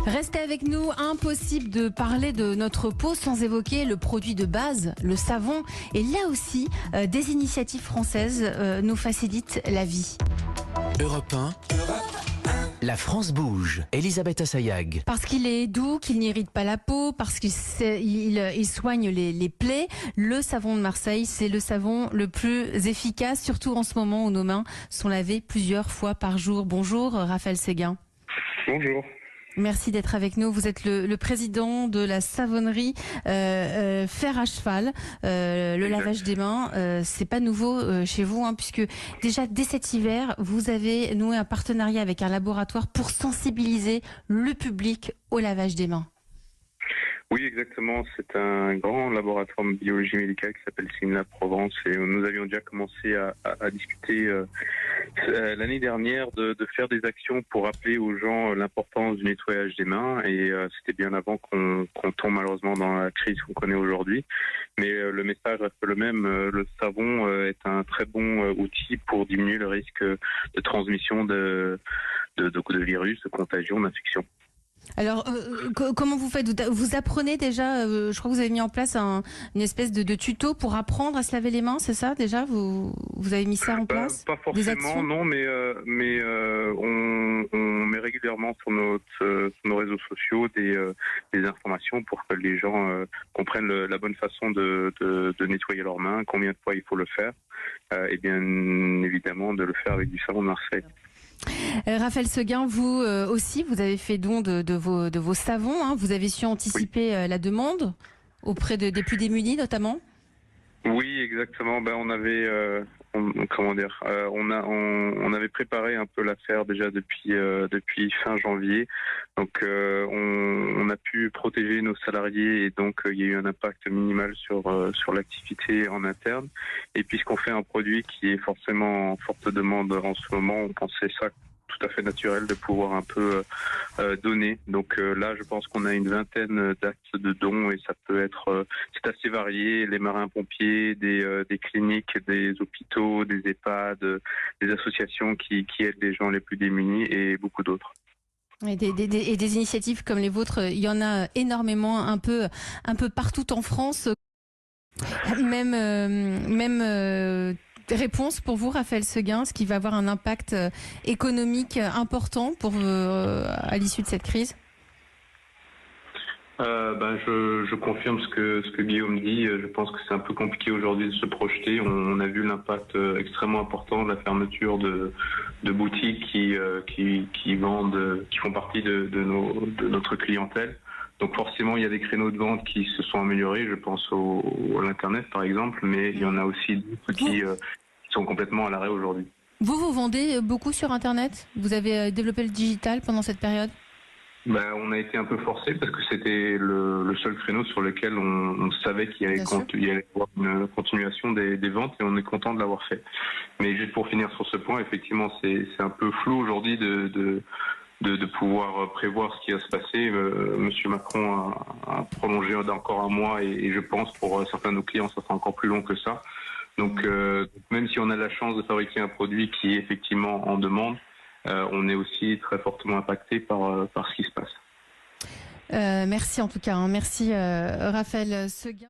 Restez avec nous, impossible de parler de notre peau sans évoquer le produit de base, le savon. Et là aussi, des initiatives françaises nous facilitent la vie. Europe 1, la France bouge. Elisabeth Assayag. Parce qu'il est doux, qu'il n'irrite pas la peau, parce qu'il soigne les plaies, le savon de Marseille, c'est le savon le plus efficace, surtout en ce moment où nos mains sont lavées plusieurs fois par jour. Bonjour Raphaël Séguin. Bonjour. Merci d'être avec nous. Vous êtes le président de la savonnerie Fer à Cheval. Le lavage des mains, c'est pas nouveau chez vous, puisque déjà dès cet hiver, vous avez noué un partenariat avec un laboratoire pour sensibiliser le public au lavage des mains. Oui, exactement. C'est un grand laboratoire de biologie médicale qui s'appelle Simla Provence et nous avions déjà commencé à discuter l'année dernière de faire des actions pour rappeler aux gens l'importance du nettoyage des mains et c'était bien avant qu'on tombe malheureusement dans la crise qu'on connaît aujourd'hui. Mais le message reste le même. Le savon est un très bon outil pour diminuer le risque de transmission de virus, de contagion, d'infection. Alors, comment vous faites? Vous apprenez déjà, je crois que vous avez mis en place une espèce de tuto pour apprendre à se laver les mains, c'est ça déjà? Vous avez mis ça en place? Pas forcément, non, mais on met régulièrement sur nos réseaux sociaux des informations pour que les gens comprennent la bonne façon de nettoyer leurs mains, combien de fois il faut le faire, et bien évidemment de le faire avec du savon de Marseille. Raphaël Séguin, vous aussi, vous avez fait don de vos savons. Vous avez su anticiper la demande auprès des plus démunis, notamment. Oui, exactement. On avait, on avait préparé un peu l'affaire déjà depuis fin janvier. Donc, on a pu protéger nos salariés et donc il y a eu un impact minimal sur l'activité en interne. Et puisqu'on fait un produit qui est forcément en forte demande en ce moment, on pensait ça tout à fait naturel de pouvoir un peu donner. Donc là, je pense qu'on a une vingtaine d'actes de dons et ça peut être, c'est assez varié. Les marins-pompiers, des cliniques, des hôpitaux, des EHPAD, des associations qui aident les gens les plus démunis et beaucoup d'autres. Et des initiatives comme les vôtres, il y en a énormément, un peu partout en France. Même réponse pour vous, Raphaël Séguin, ce qui va avoir un impact économique important à l'issue de cette crise? Je confirme ce que Guillaume dit. Je pense que c'est un peu compliqué aujourd'hui de se projeter. On a vu l'impact extrêmement important de la fermeture de boutiques qui vendent, qui font partie de notre clientèle. Donc forcément, il y a des créneaux de vente qui se sont améliorés. Je pense à l'Internet, par exemple, mais il y en a aussi d'autres qui sont complètement à l'arrêt aujourd'hui. Vous vendez beaucoup sur Internet? Vous avez développé le digital pendant cette période? On a été un peu forcé parce que c'était le seul créneau sur lequel on savait qu'il y allait avoir une continuation des ventes et on est content de l'avoir fait. Mais juste pour finir sur ce point, effectivement, c'est un peu flou aujourd'hui de pouvoir prévoir ce qui va se passer. Monsieur Macron a prolongé d'encore un mois et je pense pour certains de nos clients, ça sera encore plus long que ça. Donc même si on a la chance de fabriquer un produit qui est effectivement en demande, on est aussi très fortement impacté par ce qui se passe. Merci en tout cas. Merci Raphaël Séguin.